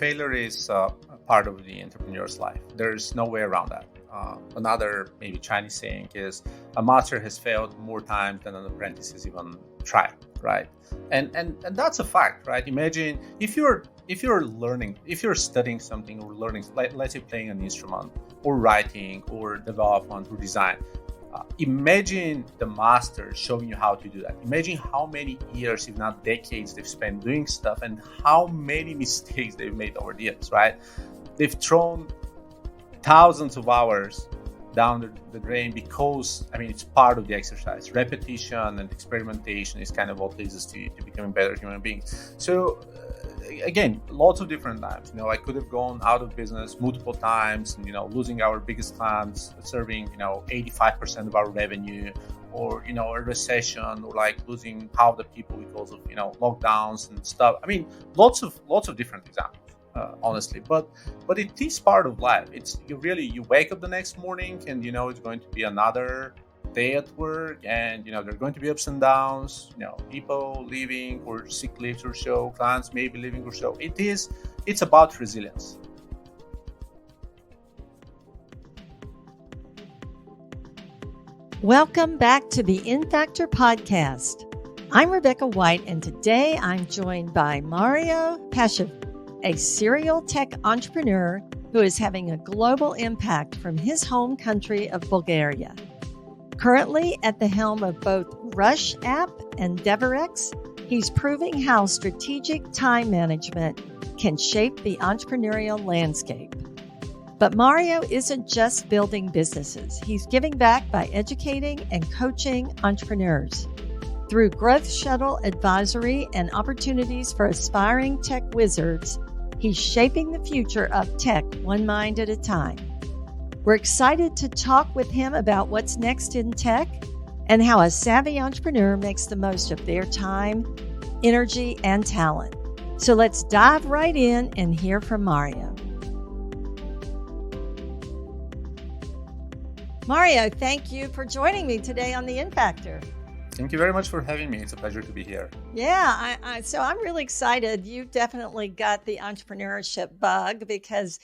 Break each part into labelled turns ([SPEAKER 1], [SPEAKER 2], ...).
[SPEAKER 1] failure is a part of the entrepreneur's life. There's no way around that. Another maybe Chinese saying is a master has failed more times than an apprentice has even tried, right? And that's a fact, right? Imagine if you're learning, if you're studying something or learning, like let's say playing an instrument or writing or development or design. Imagine the master showing you how to do that. Imagine how many years, if not decades, they've spent doing stuff and how many mistakes they've made over the years, right? They've thrown thousands of hours down the drain because, it's part of the exercise. Repetition and experimentation is kind of what leads us to becoming better human beings. So, again, lots of different times. I could have gone out of business multiple times and, losing our biggest clients, serving, 85% of our revenue, or, a recession, or like losing half the people because of, lockdowns and stuff. Lots of different examples. Honestly, but it is part of life. It's you wake up the next morning and it's going to be another day at work, and there are going to be ups and downs, people leaving or sick leaves or so, clients maybe leaving or so. It's about resilience.
[SPEAKER 2] Welcome back to the InFactor podcast. I'm Rebecca White, and today I'm joined by Mario Peshev, a serial tech entrepreneur who is having a global impact from his home country of Bulgaria. Currently at the helm of both Rush.app and DevriX, he's proving how strategic time management can shape the entrepreneurial landscape. But Mario isn't just building businesses. He's giving back by educating and coaching entrepreneurs. Through Growth Shuttle advisory and opportunities for aspiring tech wizards, he's shaping the future of tech one mind at a time. We're excited to talk with him about what's next in tech and how a savvy entrepreneur makes the most of their time, energy, and talent. So let's dive right in and hear from Mario. Mario, thank you for joining me today on the InFactor.
[SPEAKER 1] Thank you very much for having me. It's a pleasure to be here.
[SPEAKER 2] Yeah, so I'm really excited. You definitely got the entrepreneurship bug because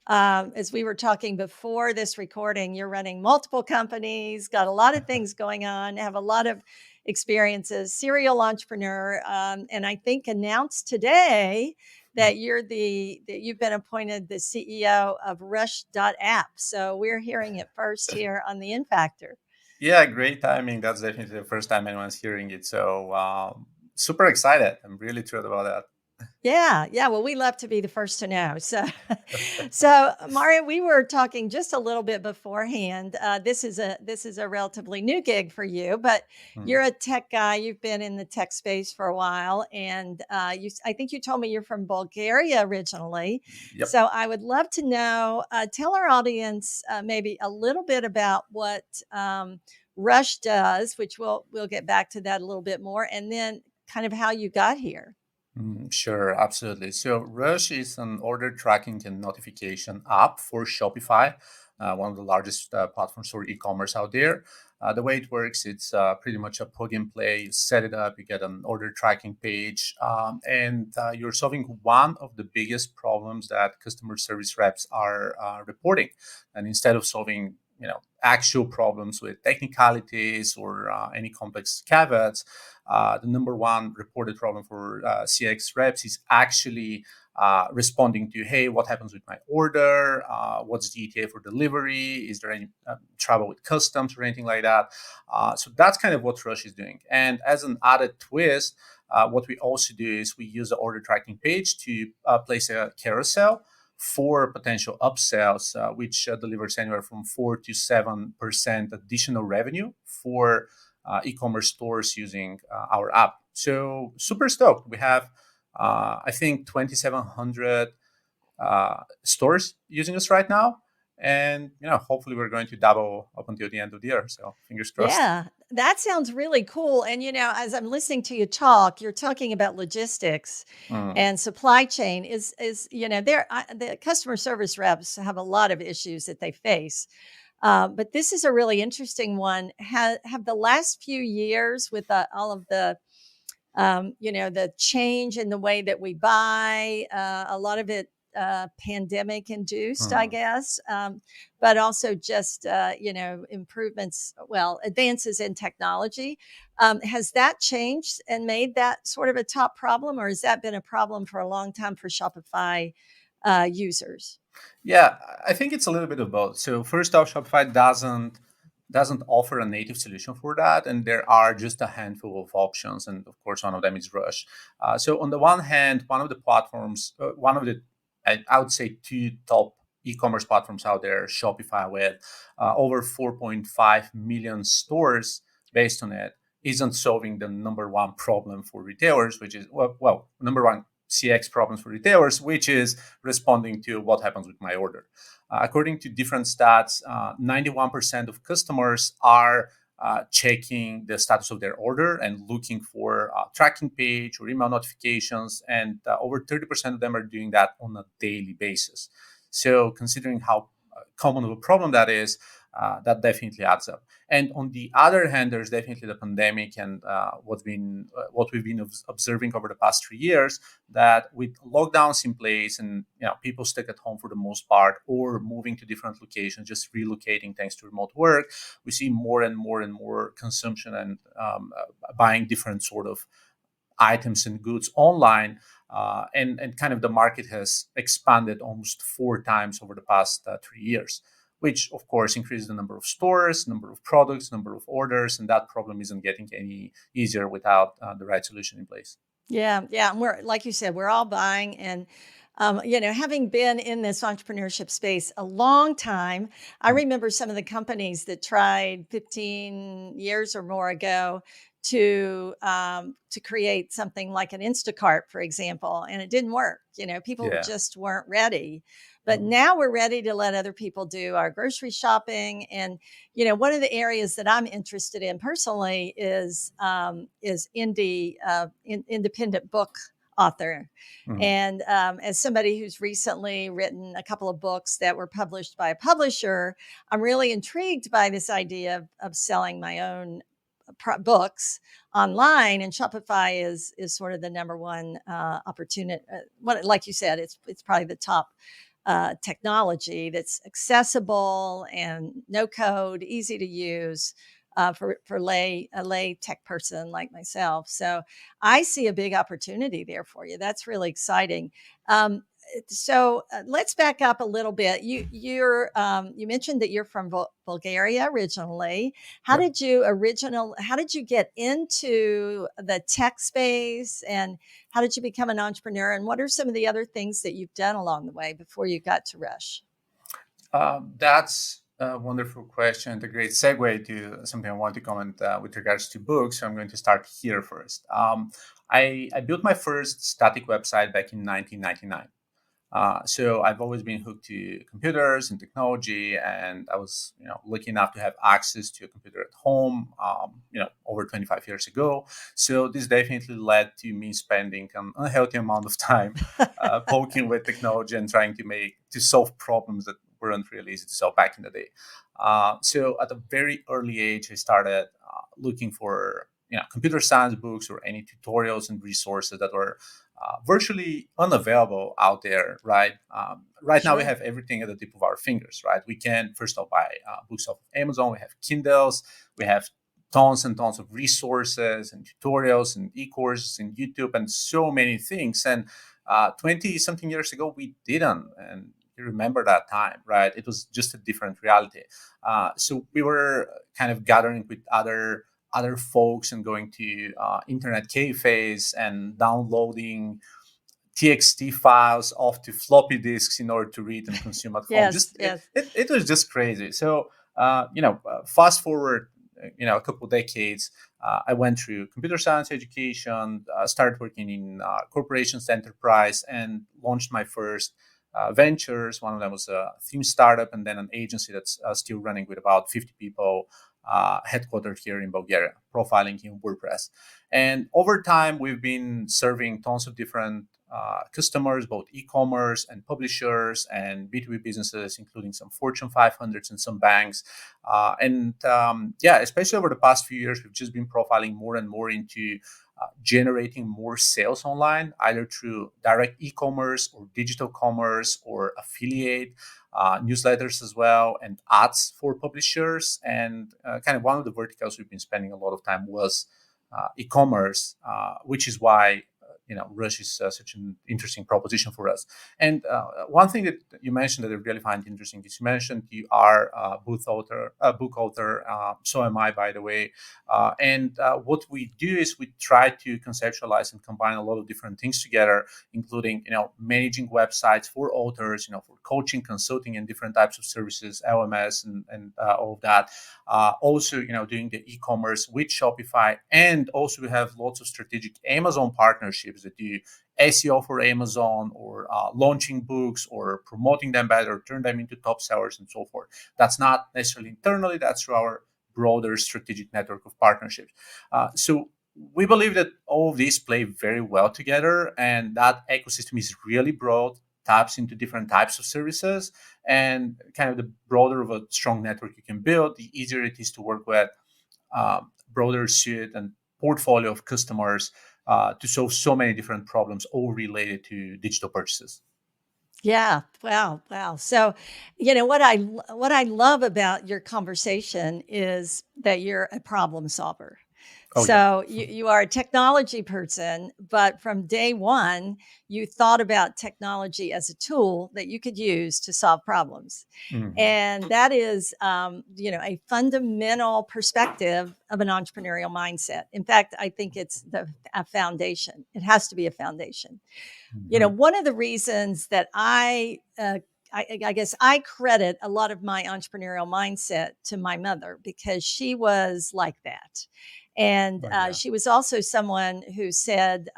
[SPEAKER 2] as we were talking before this recording, you're running multiple companies, got a lot of things going on, have a lot of experiences, serial entrepreneur, and I think announced today that you've been appointed the CEO of Rush.app. So we're hearing it first here on the InFactor.
[SPEAKER 1] Yeah, great timing. That's definitely the first time anyone's hearing it. So super excited. I'm really thrilled about that.
[SPEAKER 2] Yeah. Well, we love to be the first to know. So Mario, we were talking just a little bit beforehand. This is a relatively new gig for you, but you're a tech guy. You've been in the tech space for a while, and I think you told me you're from Bulgaria originally.
[SPEAKER 1] Yep.
[SPEAKER 2] So I would love to know. Tell our audience maybe a little bit about what Rush does, which we'll get back to that a little bit more, and then kind of how you got here.
[SPEAKER 1] Sure, absolutely. So Rush is an order tracking and notification app for Shopify, one of the largest platforms for e-commerce out there. The way it works, it's pretty much a plug and play. You set it up, you get an order tracking page, and you're solving one of the biggest problems that customer service reps are reporting. And instead of solving actual problems with technicalities or any complex caveats, the number one reported problem for CX reps is actually responding to, hey, what happens with my order? What's the ETA for delivery? Is there any trouble with customs or anything like that? So that's kind of what Rush is doing. And as an added twist, what we also do is we use the order tracking page to place a carousel for potential upsells, which delivers anywhere from 4 to 7% additional revenue for e-commerce stores using our app. So super stoked. We have, I think, 2,700 stores using us right now. And, hopefully we're going to double up until the end of the year. So fingers crossed.
[SPEAKER 2] Yeah, that sounds really cool. And, as I'm listening to you talk, you're talking about logistics and supply chain is the customer service reps have a lot of issues that they face. But this is a really interesting one. Have the last few years with all of the, the change in the way that we buy, a lot of it pandemic induced, I guess, but also just, improvements, advances in technology. Has that changed and made that sort of a top problem, or has that been a problem for a long time for Shopify users?
[SPEAKER 1] Yeah, I think it's a little bit of both. So first off, Shopify doesn't offer a native solution for that, and there are just a handful of options, and of course, one of them is Rush. So on the one hand, one of the platforms, one of the I would say two top e-commerce platforms out there, Shopify, with over 4.5 million stores based on it, isn't solving the number one problem for retailers, which is number one CX problems for retailers, which is responding to what happens with my order. According to different stats, 91% of customers are checking the status of their order and looking for a tracking page or email notifications, and over 30% of them are doing that on a daily basis. So considering how common of a problem that is, that definitely adds up. And on the other hand, there's definitely the pandemic and what we've been observing over the past 3 years, that with lockdowns in place and people stuck at home for the most part, or moving to different locations, just relocating thanks to remote work, we see more and more and more consumption and buying different sort of items and goods online. And kind of the market has expanded almost 4 times over the past 3 years, which of course increases the number of stores, number of products, number of orders, and that problem isn't getting any easier without the right solution in place.
[SPEAKER 2] Yeah, yeah. And we're, like you said, we're all buying. And, having been in this entrepreneurship space a long time, I remember some of the companies that tried 15 years or more ago to create something like an Instacart, for example, and it didn't work. People
[SPEAKER 1] Yeah.
[SPEAKER 2] just weren't ready. But now we're ready to let other people do our grocery shopping. And one of the areas that I'm interested in personally is independent book author. And as somebody who's recently written a couple of books that were published by a publisher, I'm really intrigued by this idea of selling my own books online, and Shopify is sort of the number one opportunity. Like you said, it's probably the top technology that's accessible and no code, easy to use for a lay tech person like myself. So I see a big opportunity there for you. That's really exciting. So let's back up a little bit. You mentioned that you're from Bulgaria originally. How
[SPEAKER 1] Yep.
[SPEAKER 2] did you get into the tech space, and how did you become an entrepreneur? And what are some of the other things that you've done along the way before you got to Rush?
[SPEAKER 1] That's a wonderful question and a great segue to something I want to comment with regards to books. So I'm going to start here first. I built my first static website back in 1999. So I've always been hooked to computers and technology, and I was, lucky enough to have access to a computer at home, over 25 years ago. So this definitely led to me spending an unhealthy amount of time poking with technology and trying to solve problems that weren't really easy to solve back in the day. So at a very early age, I started looking for computer science books or any tutorials and resources that were virtually unavailable out there, right? Right now, we
[SPEAKER 2] Sure.
[SPEAKER 1] have everything at the tip of our fingers, right? We can, first of all, buy books off of Amazon. We have Kindles. We have tons and tons of resources and tutorials and e-courses and YouTube and so many things. And 20 something years ago, we didn't. And you remember that time, right? It was just a different reality. So we were kind of gathering with other folks and going to internet cafes and downloading TXT files off to floppy disks in order to read and consume at home.
[SPEAKER 2] Yes, yes.
[SPEAKER 1] It was just crazy. So fast forward a couple decades, I went through computer science education, started working in corporations, enterprise, and launched my first ventures. One of them was a theme startup, and then an agency that's still running with about 50 people, headquartered here in Bulgaria, profiling in WordPress. And over time, we've been serving tons of different customers, both e-commerce and publishers and B2B businesses, including some Fortune 500s and some banks. Especially over the past few years, we've just been profiling more and more into generating more sales online, either through direct e-commerce or digital commerce or affiliate newsletters as well, and ads for publishers. And kind of one of the verticals we've been spending a lot of time was e-commerce, which is why Rush is such an interesting proposition for us. And one thing that you mentioned that I really find interesting is you mentioned you are a book author. So am I, by the way. And what we do is we try to conceptualize and combine a lot of different things together, including managing websites for authors, for coaching, consulting, and different types of services, LMS, and all of that. Also, doing the e-commerce with Shopify, and also we have lots of strategic Amazon partnerships that do SEO for Amazon, or launching books, or promoting them better, turn them into top sellers, and so forth. That's not necessarily internally; that's through our broader strategic network of partnerships. So we believe that all of these play very well together, and that ecosystem is really broad, taps into different types of services, and kind of the broader of a strong network you can build, the easier it is to work with broader suite and portfolio of customers to solve so many different problems, all related to digital purchases.
[SPEAKER 2] Yeah. Wow. So, what I love about your conversation is that you're a problem solver.
[SPEAKER 1] Oh, yeah.
[SPEAKER 2] So you are a technology person, but from day one, you thought about technology as a tool that you could use to solve problems.
[SPEAKER 1] Mhm.
[SPEAKER 2] And that is, a fundamental perspective of an entrepreneurial mindset. In fact, I think it's a foundation. It has to be a foundation. One of the reasons that I guess I credit a lot of my entrepreneurial mindset to my mother, because she was like that. And she was also someone who said,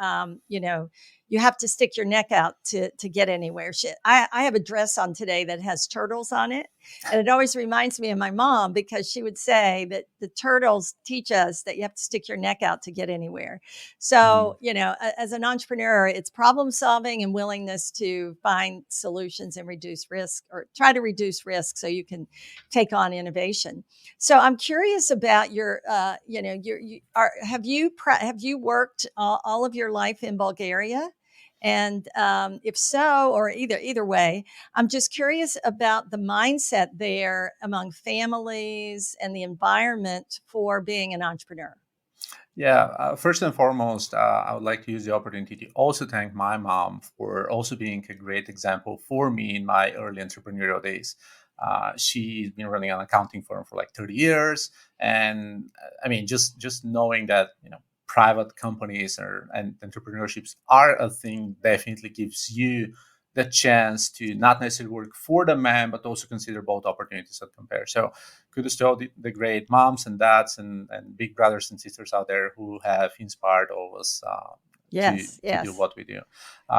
[SPEAKER 2] you have to stick your neck out to get anywhere. I have a dress on today that has turtles on it. And it always reminds me of my mom, because she would say that the turtles teach us that you have to stick your neck out to get anywhere. So, as an entrepreneur, it's problem solving and willingness to find solutions and reduce risk, or try to reduce risk so you can take on innovation. So I'm curious about your, have you worked all of your life in Bulgaria? And if so, or either way, I'm just curious about the mindset there among families and the environment for being an entrepreneur.
[SPEAKER 1] Yeah, first and foremost, I would like to use the opportunity to also thank my mom for also being a great example for me in my early entrepreneurial days. She's been running an accounting firm for like 30 years, and I mean, just knowing that private companies and entrepreneurships are a thing definitely gives you the chance to not necessarily work for the man, but also consider both opportunities that compare. So kudos to all the great moms and dads and big brothers and sisters out there who have inspired all of us to do what we do.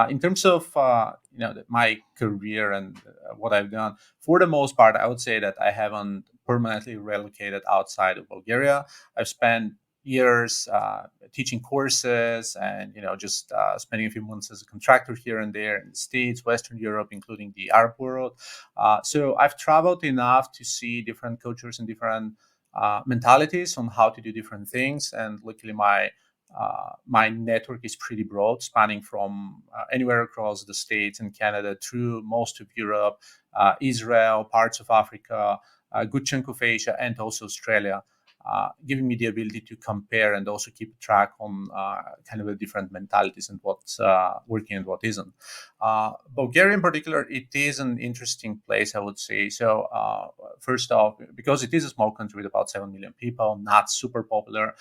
[SPEAKER 1] In terms of my career and what I've done, for the most part, I would say that I haven't permanently relocated outside of Bulgaria. I've spent years teaching courses, and just spending a few months as a contractor here and there in the States, Western Europe, including the Arab world. So I've traveled enough to see different cultures and different mentalities on how to do different things. And luckily, my network is pretty broad, spanning from anywhere across the States and Canada through most of Europe, Israel, parts of Africa, a good chunk of Asia, and also Australia. Giving me the ability to compare and also keep track on kind of the different mentalities and what's working and what isn't. Bulgaria in particular, it is an interesting place, I would say. So first off, because it is a small country with about 7 million people, not super popular,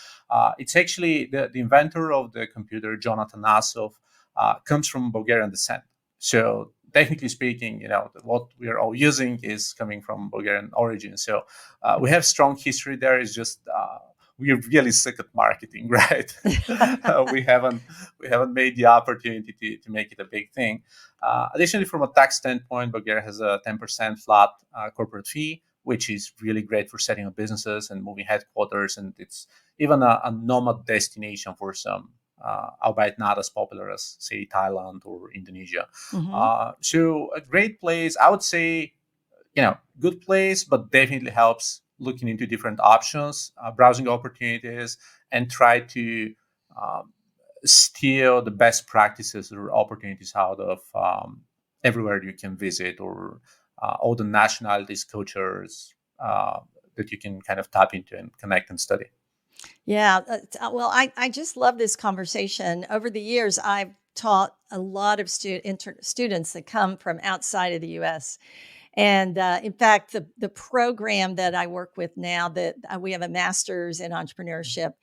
[SPEAKER 1] it's actually the inventor of the computer, Jonathan Asov, comes from Bulgarian descent. So technically speaking, what we are all using is coming from Bulgarian origin. So we have strong history there. It's just we're really sick at marketing, right? we haven't made the opportunity to make it a big thing. Additionally, from a tax standpoint, Bulgaria has a 10% flat corporate fee, which is really great for setting up businesses and moving headquarters. And it's even a nomad destination for some, albeit not as popular as, say, Thailand or Indonesia.
[SPEAKER 2] Mm-hmm.
[SPEAKER 1] So a great place, I would say, good place, but definitely helps looking into different options, browsing opportunities, and try to steal the best practices or opportunities out of everywhere you can visit, or all the nationalities, cultures that you can kind of tap into and connect and study.
[SPEAKER 2] Yeah. Well, I just love this conversation. Over the years, I've taught a lot of students that come from outside of the US. And in fact, the program that I work with now, that we have a master's in entrepreneurship,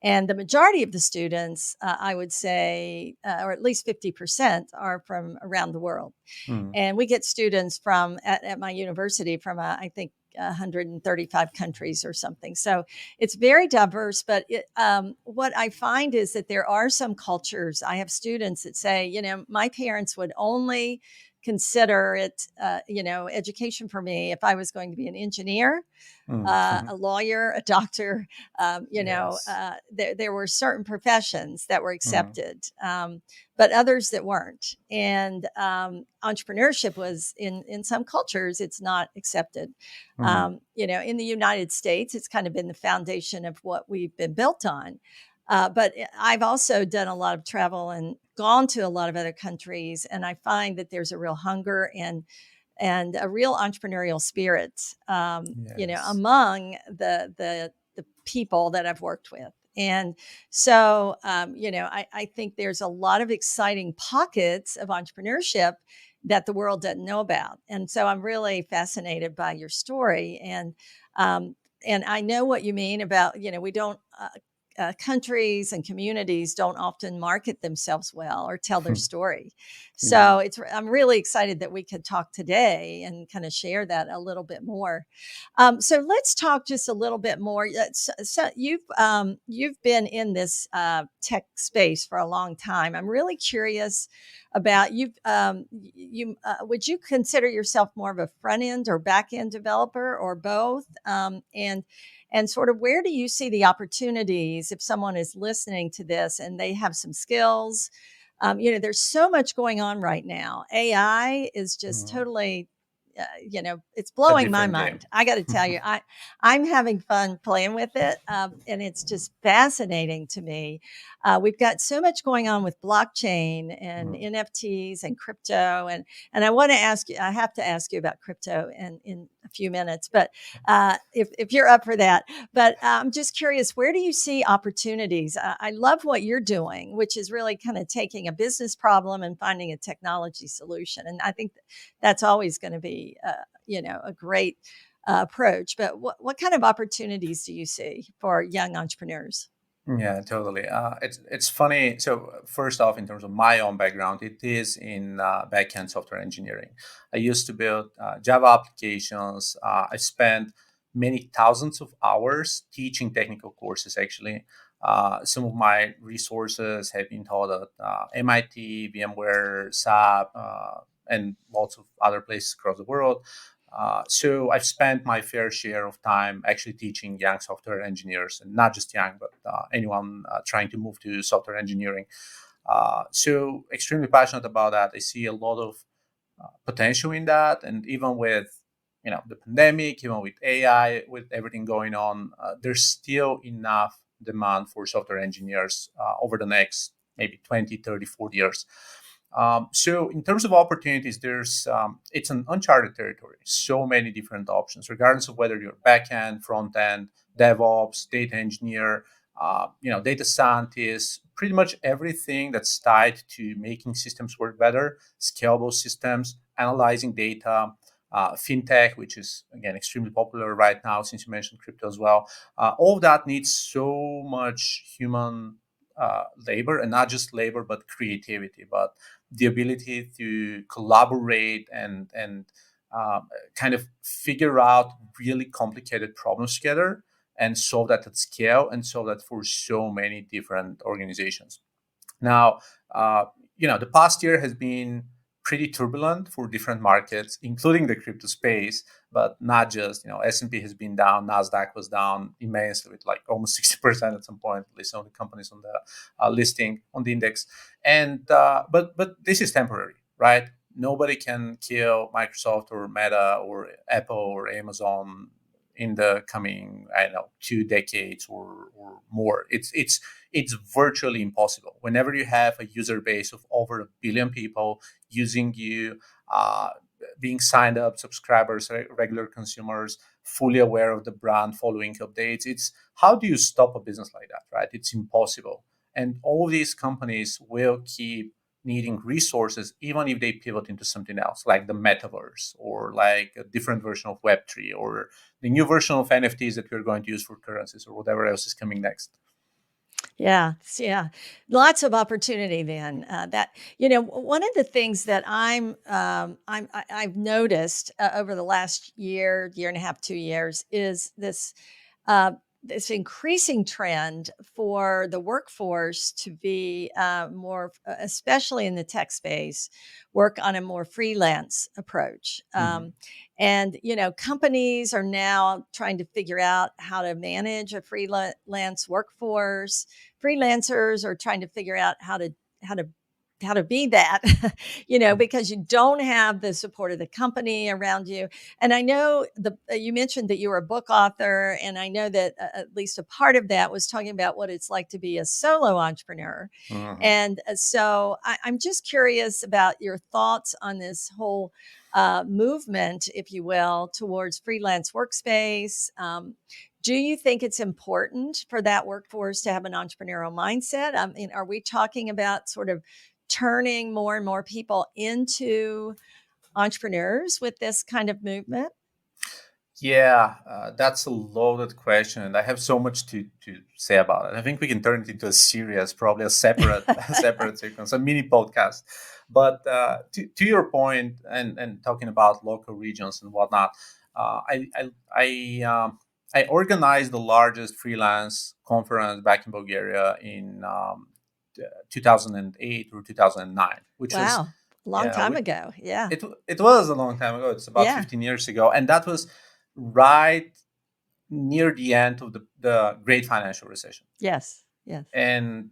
[SPEAKER 2] and the majority of the students, I would say, or at least 50%, are from around the world.
[SPEAKER 1] Mm,
[SPEAKER 2] And we get students from at my university from I think 135 countries or something. So it's very diverse. But what I find is that there are some cultures. I have students that say, my parents would only consider it, education for me if I was going to be an engineer,
[SPEAKER 1] mm.
[SPEAKER 2] a lawyer, a doctor.
[SPEAKER 1] Yes.
[SPEAKER 2] There were certain professions that were
[SPEAKER 1] Mm,
[SPEAKER 2] accepted, but others that weren't. And entrepreneurship was in some cultures, it's not accepted.
[SPEAKER 1] mm,
[SPEAKER 2] In the United States, it's kind of been the foundation of what we've been built on. But I've also done a lot of travel and gone to a lot of other countries, and I find that there's a real hunger and a real entrepreneurial spirit,
[SPEAKER 1] yes.
[SPEAKER 2] among the people that I've worked with. And so, I think there's a lot of exciting pockets of entrepreneurship that the world doesn't know about. And so I'm really fascinated by your story. Um, and I know what you mean about, we don't, countries and communities don't often market themselves well or tell their story.
[SPEAKER 1] Yeah.
[SPEAKER 2] So I'm really excited that we could talk today and kind of share that a little bit more. So let's talk just a little bit more. So you've been in this tech space for a long time. I'm really curious about you. You would you consider yourself more of a front end or back end developer, or both? And sort of, where do you see the opportunities if someone is listening to this and they have some skills? There's so much going on right now. AI is just
[SPEAKER 1] Mm.
[SPEAKER 2] totally, it's
[SPEAKER 1] It's a
[SPEAKER 2] blowing my
[SPEAKER 1] different game.
[SPEAKER 2] mind. I got to tell you, I'm having fun playing with it, and it's just fascinating to me. We've got so much going on with blockchain and
[SPEAKER 1] Mm.
[SPEAKER 2] NFTs and crypto, and I want to ask you. I have to ask you about crypto in a few minutes, but if you're up for that. But I'm just curious, where do you see opportunities? I love what you're doing, which is really kind of taking a business problem and finding a technology solution. And I think that's always going to be, a great approach. But what kind of opportunities do you see for young entrepreneurs?
[SPEAKER 1] Yeah, totally. It's funny. So first off, in terms of my own background, it is in backend software engineering. I used to build Java applications. I spent many thousands of hours teaching technical courses. Actually, some of my resources have been taught at MIT, VMware, SAP, and lots of other places across the world. So I've spent my fair share of time actually teaching young software engineers, and not just young, but anyone trying to move to software engineering. So extremely passionate about that. I see a lot of potential in that, and even with the pandemic, even with AI, with everything going on, there's still enough demand for software engineers over the next maybe 20, 30, 40 years. So in terms of opportunities, there's it's an uncharted territory. So many different options, regardless of whether you're backend, front end, DevOps, data engineer, data scientist, pretty much everything that's tied to making systems work better, scalable systems, analyzing data, fintech, which is again extremely popular right now since you mentioned crypto as well. All of that needs so much human labor, and not just labor, but creativity, but the ability to collaborate and kind of figure out really complicated problems together and solve that at scale and solve that for so many different organizations. Now, uh, the past year has been pretty turbulent for different markets, including the crypto space, but not just. S&P has been down, Nasdaq was down immensely, with like almost 60% at some point, at least some of the companies on the listing on the index. And but this is temporary, right? Nobody can kill Microsoft or Meta or Apple or Amazon in the coming, I don't know, 2 decades or more. It's virtually impossible. Whenever you have a user base of over 1 billion people using you, uh, being signed up subscribers, regular consumers, fully aware of the brand, following updates, it's how do you stop a business like that, right? It's impossible. And all these companies will keep needing resources, even if they pivot into something else, like the metaverse or like a different version of Web3 or the new version of NFTs that we're going to use for currencies or whatever else is coming next.
[SPEAKER 2] Yeah, lots of opportunity. Then that one of the things that I've noticed over the last year and a half, 2 years is uh, this increasing trend for the workforce to be more, especially in the tech space, work on a more freelance approach. And, companies are now trying to figure out how to manage a freelance workforce. Freelancers are trying to figure out how to how to be that, because you don't have the support of the company around you. And I know you mentioned that you were a book author, and I know that at least a part of that was talking about what it's like to be a solo entrepreneur. And so I'm just curious about your thoughts on this whole movement, if you will, towards freelance workspace. Do you think it's important for that workforce to have an entrepreneurial mindset? I mean, are we talking about sort of turning more and more people into entrepreneurs with this kind of movement?
[SPEAKER 1] Yeah, that's a loaded question, and I have so much to say about it. I think we can turn it into a series, probably a separate a separate sequence, a mini podcast. But to your point, and talking about local regions and whatnot, I organized the largest freelance conference back in Bulgaria in 2008 or 2009, which was
[SPEAKER 2] Wow, a long time ago. Yeah.
[SPEAKER 1] it was a long time ago. It's about
[SPEAKER 2] Yeah.
[SPEAKER 1] 15 years ago, and that was right near the end of the great financial recession.
[SPEAKER 2] Yes. Yes.
[SPEAKER 1] And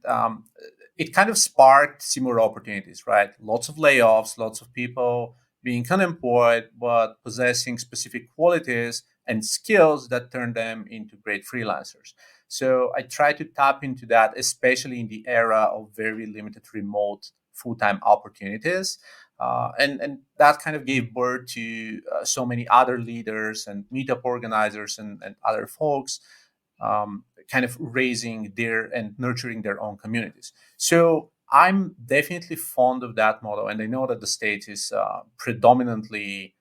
[SPEAKER 1] it kind of sparked similar opportunities, right? Lots of layoffs, lots of people being unemployed, but possessing specific qualities and skills that turn them into great freelancers. So I try to tap into that, especially in the era of very limited remote full-time opportunities. And that kind of gave birth to so many other leaders and meetup organizers and other folks, kind of raising their and nurturing their own communities. So I'm definitely fond of that model, and I know that the state is predominantly,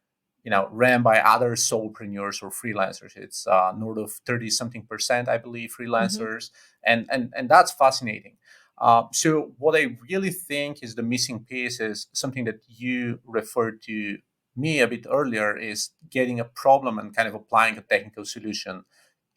[SPEAKER 1] ran by other solopreneurs or freelancers. It's north of 30 something percent, I believe, freelancers, and that's fascinating. So what I really think is the missing piece is something that you referred to me a bit earlier, is getting a problem and kind of applying a technical solution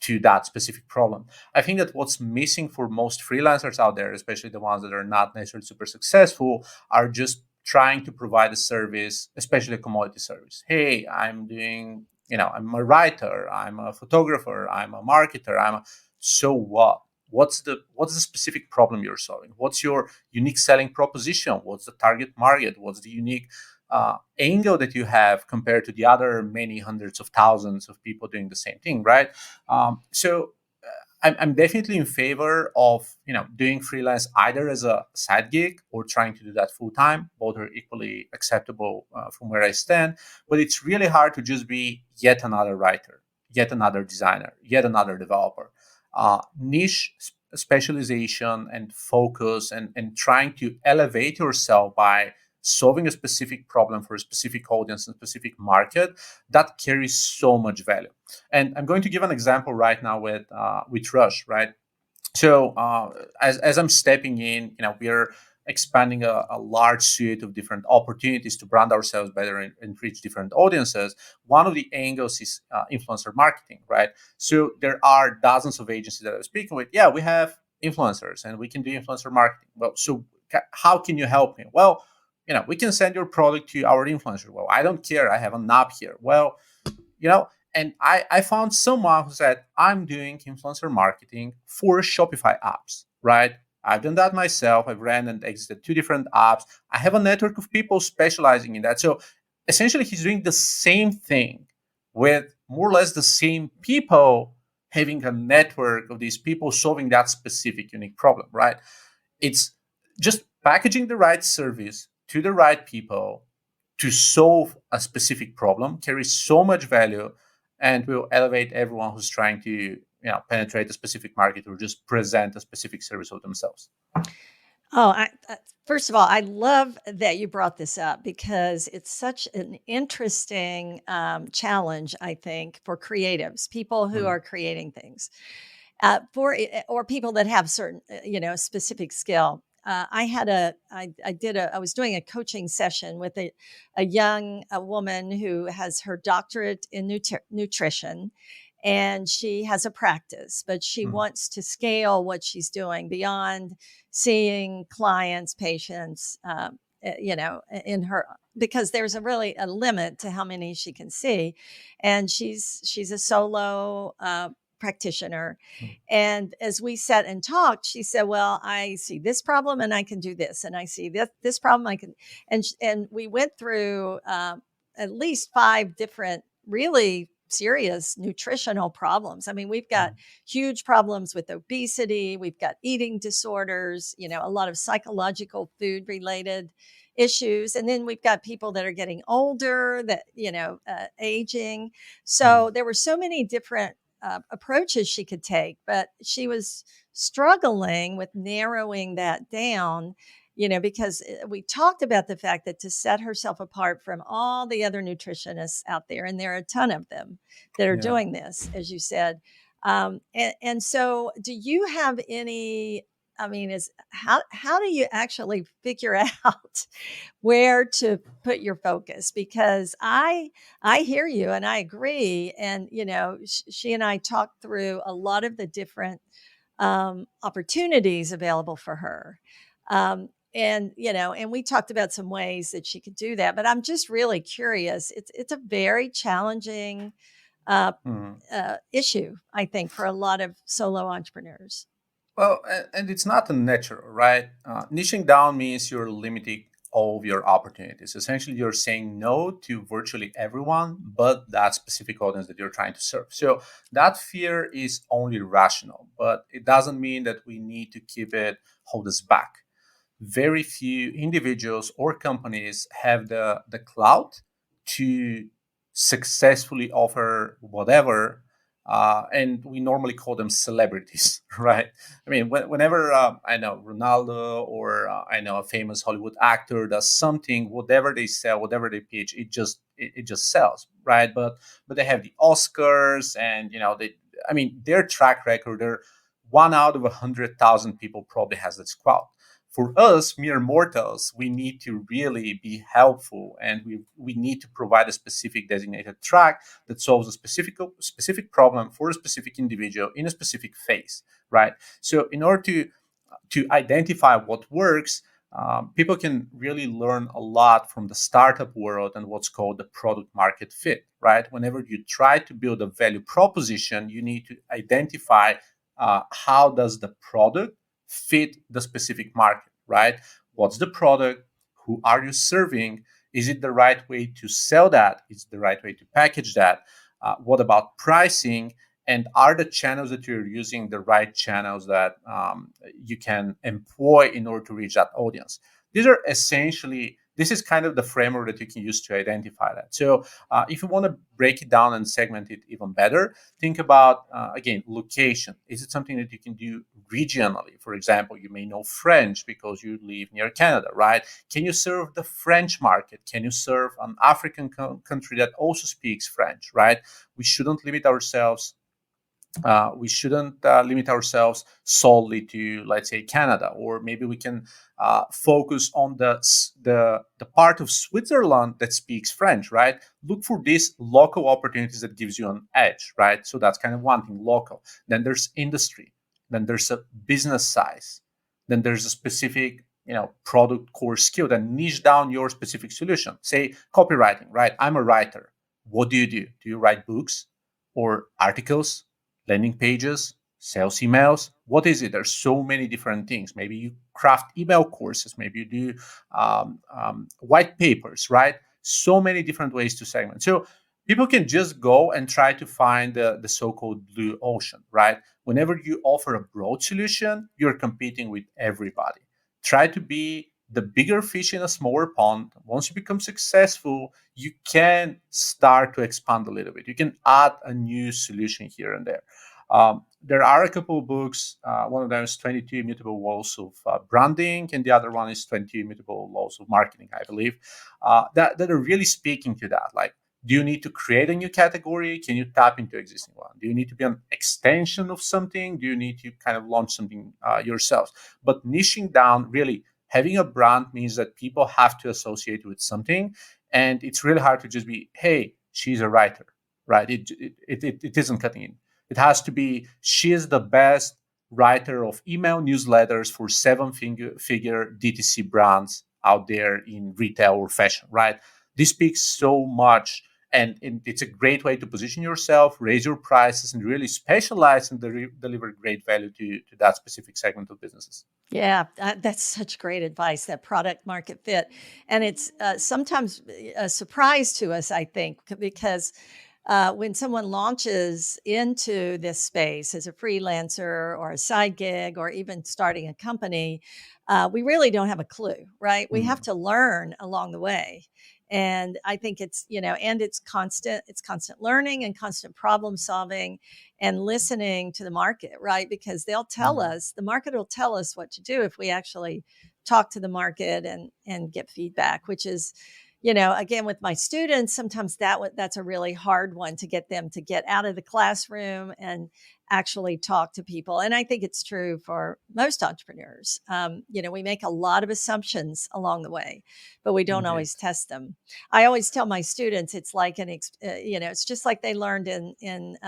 [SPEAKER 1] to that specific problem. I think that what's missing for most freelancers out there, especially the ones that are not necessarily super successful, are just trying to provide a service, especially a commodity service. Hey, I'm doing, I'm a writer, I'm a photographer, I'm a marketer, so what? What's the specific problem you're solving? What's your unique selling proposition? What's the target market? What's the unique angle that you have compared to the other many hundreds of thousands of people doing the same thing, right? I'm definitely in favor of doing freelance either as a side gig or trying to do that full time. Both are equally acceptable from where I stand. But it's really hard to just be yet another writer, yet another designer, yet another developer. Niche specialization and focus and trying to elevate yourself by solving a specific problem for a specific audience and specific market, that carries so much value. And I'm going to give an example right now with Rush, right? So as I'm stepping in, we're expanding a large suite of different opportunities to brand ourselves better and reach different audiences. One of the angles is influencer marketing, right? So there are dozens of agencies that I'm speaking with. Yeah, we have influencers and we can do influencer marketing. Well, so how can you help me? Well, we can send your product to our influencer. Well, I don't care. I have an app here. Well, and I found someone who said, I'm doing influencer marketing for Shopify apps, right? I've done that myself. I've ran and exited 2 different apps. I have a network of people specializing in that. So essentially, he's doing the same thing with more or less the same people having a network of these people solving that specific unique problem, right? It's just packaging the right service to the right people to solve a specific problem carries so much value and will elevate everyone who's trying to penetrate a specific market or just present a specific service of themselves.
[SPEAKER 2] Oh, first of all, I love that you brought this up because it's such an interesting challenge, I think, for creatives, people who
[SPEAKER 1] Mm,
[SPEAKER 2] are creating things, or people that have certain, specific skill. I was doing a coaching session with a young woman who has her doctorate in nutrition, and she has a practice, but she
[SPEAKER 1] mm,
[SPEAKER 2] wants to scale what she's doing beyond seeing clients, patients, in her, because there's really a limit to how many she can see, and she's a solo practitioner.
[SPEAKER 1] mm.
[SPEAKER 2] And as we sat and talked, she said, "Well, I see this problem, and I can do this, and I see this problem, I can," and we went through at least 5 different really serious nutritional problems. I mean, we've got
[SPEAKER 1] Mm.
[SPEAKER 2] huge problems with obesity, we've got eating disorders, a lot of psychological food related issues, and then we've got people that are getting older, that aging.
[SPEAKER 1] Mm.
[SPEAKER 2] So there were so many different approaches she could take, but she was struggling with narrowing that down, because we talked about the fact that to set herself apart from all the other nutritionists out there, and there are a ton of them that are
[SPEAKER 1] Yeah.
[SPEAKER 2] doing this, as you said. And so, do you have any? I mean, is how do you actually figure out where to put your focus? Because I hear you and I agree, and she and I talked through a lot of the different opportunities available for her. And we talked about some ways that she could do that. But I'm just really curious. It's a very challenging uh,
[SPEAKER 1] Mm.
[SPEAKER 2] issue, I think, for a lot of solo entrepreneurs.
[SPEAKER 1] Well, and it's not a natural, right? Niching down means you're limiting all of your opportunities. Essentially, you're saying no to virtually everyone, but that specific audience that you're trying to serve. So that fear is only rational, but it doesn't mean that we need to keep it hold us back. Very few individuals or companies have the clout to successfully offer whatever. And we normally call them celebrities, right? I mean, whenever I know Ronaldo or I know a famous Hollywood actor does something, whatever they sell, whatever they pitch, it just sells, right? But they have the Oscars, and I mean, their track record, they're 1 out of 100,000 people probably has this clout. For us mere mortals, we need to really be helpful, and we need to provide a specific designated track that solves a specific problem for a specific individual in a specific phase, right? So in order to identify what works, people can really learn a lot from the startup world and what's called the product market fit, right? Whenever you try to build a value proposition, you need to identify how does the product fit the specific market, right? What's the product? Who are you serving? Is it the right way to sell that? Is it the right way to package that? What about pricing? And are the channels that you're using the right channels that you can employ in order to reach that audience? These are essentially, this is kind of the framework that you can use to identify that. So if you want to break it down and segment it even better, think about, again, location. Is it something that you can do regionally? For example, you may know French because you live near Canada, right? Can you serve the French market? Can you serve an African country that also speaks French, right? We shouldn't limit ourselves limit ourselves solely to, let's say, Canada, or maybe we can focus on the part of Switzerland that speaks French, right? Look for these local opportunities that gives you an edge, right? So that's kind of one thing, local. Then there's industry, then there's a business size, then there's a specific product core skill, then niche down your specific solution. Say copywriting, right? I'm a writer. What do? Do you write books or articles, landing pages, sales emails? What is it? There's so many different things. Maybe you craft email courses, maybe you do white papers, right? So many different ways to segment. So people can just go and try to find the so-called blue ocean, right? Whenever you offer a broad solution, you're competing with everybody. Try to be the bigger fish in a smaller pond. Once you become successful, you can start to expand a little bit. You can add a new solution here and there. There are a couple of books. One of them is 22 Immutable Laws of Branding, and the other one is 22 Immutable Laws of Marketing, I believe, that are really speaking to that. Like, do you need to create a new category? Can you tap into existing one? Do you need to be an extension of something? Do you need to kind of launch something yourself? But niching down, really having a brand means that people have to associate with something, and it's really hard to just be, hey, she's a writer, right? It isn't cutting in. It has to be, she is the best writer of email newsletters for seven-figure DTC brands out there in retail or fashion, right? This speaks so much, and it's a great way to position yourself, raise your prices, and really specialize and deliver great value to that specific segment of businesses.
[SPEAKER 2] Yeah, that's such great advice, that product market fit. And it's sometimes a surprise to us, I think, because when someone launches into this space as a freelancer or a side gig or even starting a company, we really don't have a clue, right? We have
[SPEAKER 1] Mm,
[SPEAKER 2] to learn along the way. And I think it's, and it's constant learning and constant problem solving and listening to the market, right? Because
[SPEAKER 1] mm,
[SPEAKER 2] the market will tell us what to do if we actually talk to the market and get feedback, which is, again, with my students, sometimes that's a really hard one to get them to get out of the classroom and actually talk to people. And I think it's true for most entrepreneurs. We make a lot of assumptions along the way, but we don't
[SPEAKER 1] indeed.
[SPEAKER 2] always test them. I always tell my students it's like it's just like they learned in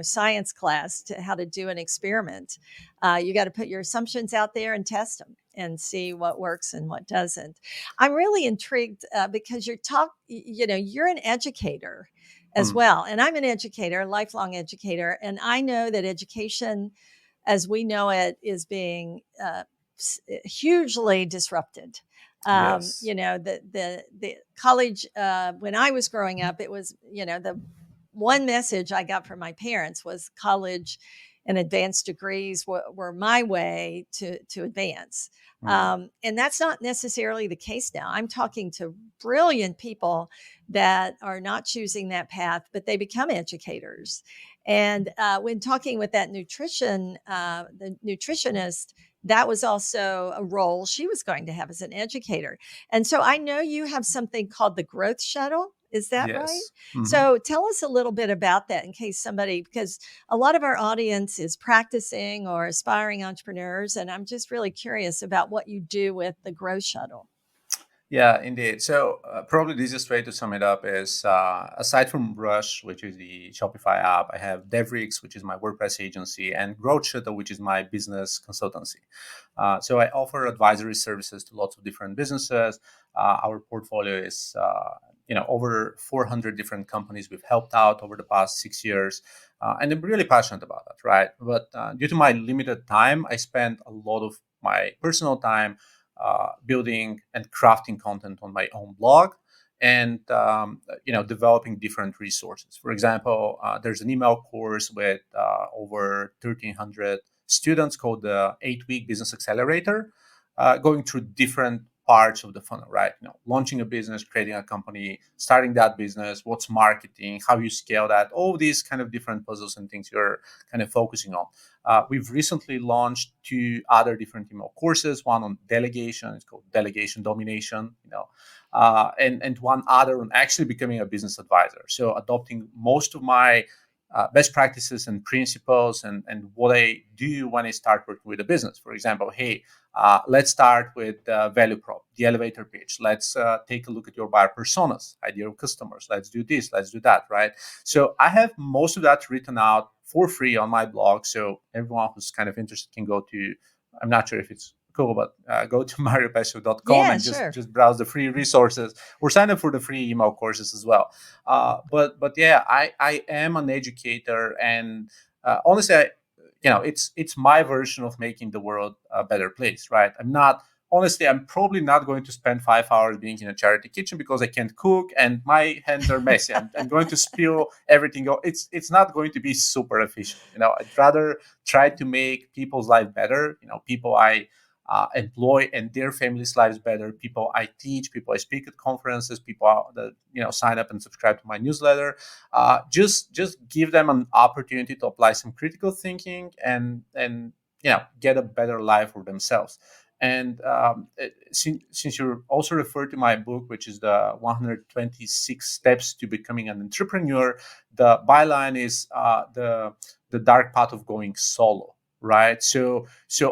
[SPEAKER 2] science class how to do an experiment. You got to put your assumptions out there and test them and see what works and what doesn't. I'm really intrigued because you're an educator as
[SPEAKER 1] Mm,
[SPEAKER 2] well. And I'm an educator, a lifelong educator. And I know that education as we know it is being hugely disrupted.
[SPEAKER 1] yes.
[SPEAKER 2] The college, when I was growing up, it was, the one message I got from my parents was college and advanced degrees were my way to advance.
[SPEAKER 1] Mm,
[SPEAKER 2] And that's not necessarily the case now. I'm talking to brilliant people that are not choosing that path, but they become educators. And when talking with the nutritionist, that was also a role she was going to have as an educator. And so I know you have something called the Growth Shuttle. Is that right?
[SPEAKER 1] yes. Hmm.
[SPEAKER 2] So tell us a little bit about that in case because a lot of our audience is practicing or aspiring entrepreneurs. And I'm just really curious about what you do with the Growth Shuttle.
[SPEAKER 1] Yeah, indeed. So probably the easiest way to sum it up is, aside from Rush, which is the Shopify app, I have DevriX, which is my WordPress agency, and Growth Shuttle, which is my business consultancy. So I offer advisory services to lots of different businesses. Our portfolio is over 400 different companies we've helped out over the past 6 years. And I'm really passionate about that, right? But due to my limited time, I spend a lot of my personal time building and crafting content on my own blog, and developing different resources. For example, there's an email course with over 1,300 students called the 8-week business accelerator, going through different parts of the funnel, right? Launching a business, creating a company, starting that business, what's marketing, how you scale that, all these kind of different puzzles and things you're kind of focusing on. We've recently launched two other different email courses, one on delegation, it's called Delegation Domination, and one other on actually becoming a business advisor. So adopting most of my best practices and principles, and what I do when I start working with a business. For example, hey, let's start with the value prop, the elevator pitch. Let's take a look at your buyer personas, ideal customers. Let's do this, let's do that, right? So I have most of that written out for free on my blog. So everyone who's kind of interested can go to, I'm not sure if it's cool, but go to mariopeshev.com
[SPEAKER 2] Yeah,
[SPEAKER 1] and just
[SPEAKER 2] sure.
[SPEAKER 1] just browse the free resources, or sign up for the free email courses as well. But yeah, I am an educator, and honestly, it's my version of making the world a better place, right? I'm not honestly, I'm probably not going to spend 5 hours being in a charity kitchen because I can't cook and my hands are messy. I'm going to spill everything. It's not going to be super efficient. I'd rather try to make people's life better. People I employ and their families' lives better. People I teach, people I speak at conferences, people that sign up and subscribe to my newsletter. Just give them an opportunity to apply some critical thinking and get a better life for themselves. And since you also referred to my book, which is the 126 Steps to Becoming an Entrepreneur, the byline is the dark path of going solo, right? So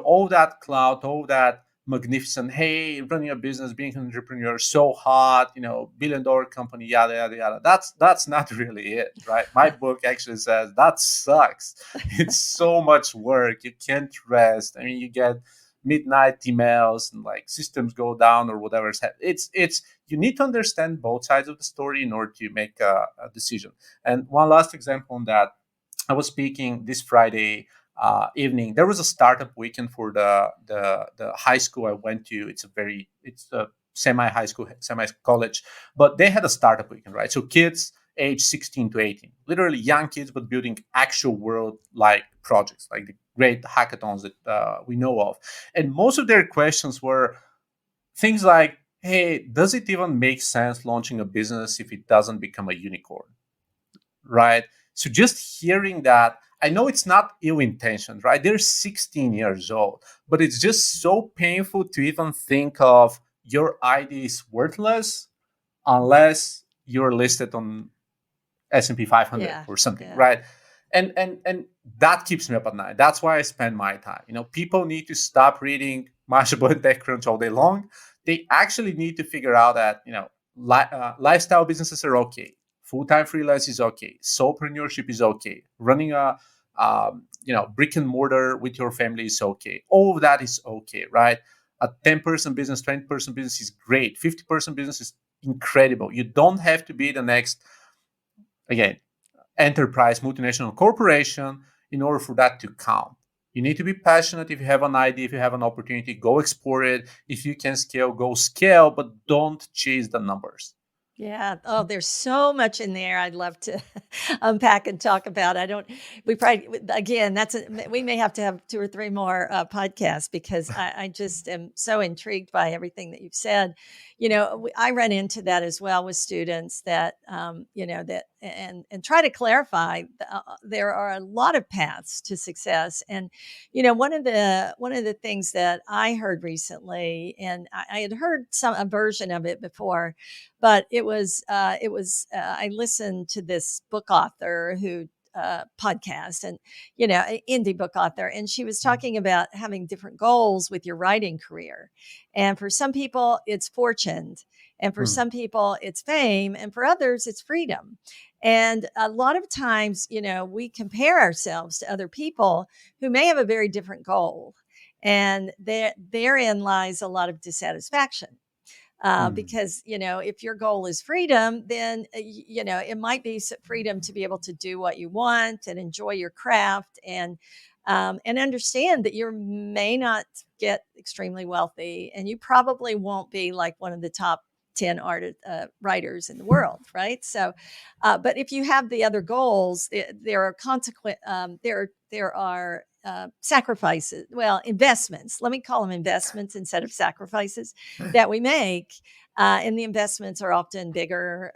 [SPEAKER 1] all that cloud, all that magnificent, hey, running a business, being an entrepreneur, so hot, billion-dollar company, yada yada yada. That's not really it, right? My book actually says that sucks. It's so much work. You can't rest. I mean, you get midnight emails and like systems go down or whatever. It's you need to understand both sides of the story in order to make a decision. And one last example on that, I was speaking this Friday evening. There was a startup weekend for the high school I went to. It's a semi high school, semi college, but they had a startup weekend, right? So kids age 16 to 18, literally young kids, but building actual world like projects, like the great hackathons that we know of. And most of their questions were things like, "Hey, does it even make sense launching a business if it doesn't become a unicorn?" Right? So just hearing that, I know it's not ill intentioned, right? They're 16 years old, but it's just so painful to even think of your idea is worthless unless you're listed on S&P 500
[SPEAKER 2] Yeah.
[SPEAKER 1] or something,
[SPEAKER 2] Yeah.
[SPEAKER 1] right? And that keeps me up at night. That's why I spend my time. People need to stop reading Mashable and TechCrunch all day long. They actually need to figure out that lifestyle businesses are okay, full-time freelance is okay, soulpreneurship is okay, running a brick and mortar with your family is okay. All of that is okay, right? A 10-person business, 20-person business is great. 50-person business is incredible. You don't have to be the next, again, enterprise multinational corporation in order for that to count. You need to be passionate. If you have an idea, if you have an opportunity, go explore it. If you can scale, go scale, but don't chase the numbers.
[SPEAKER 2] Yeah. Oh, there's so much in there I'd love to unpack and talk about. We probably, again, we may have to have two or three more podcasts because I just am so intrigued by everything that you've said. I run into that as well with students that, and try to clarify there are a lot of paths to success. And, one of the things that I heard recently, and I had heard a version of it before, but I listened to this book author who podcast, and indie book author, and she was talking about having different goals with your writing career. And for some people it's fortune, and for some people it's fame, and for others it's freedom. And a lot of times, we compare ourselves to other people who may have a very different goal, and therein lies a lot of dissatisfaction. Because if your goal is freedom, then it might be freedom to be able to do what you want and enjoy your craft, and understand that you may not get extremely wealthy, and you probably won't be like one of the top 10 writers in the world, right? So, but if you have the other goals, there are consequent there are sacrifices, well, investments, let me call them investments instead of sacrifices, that we make. And the investments are often bigger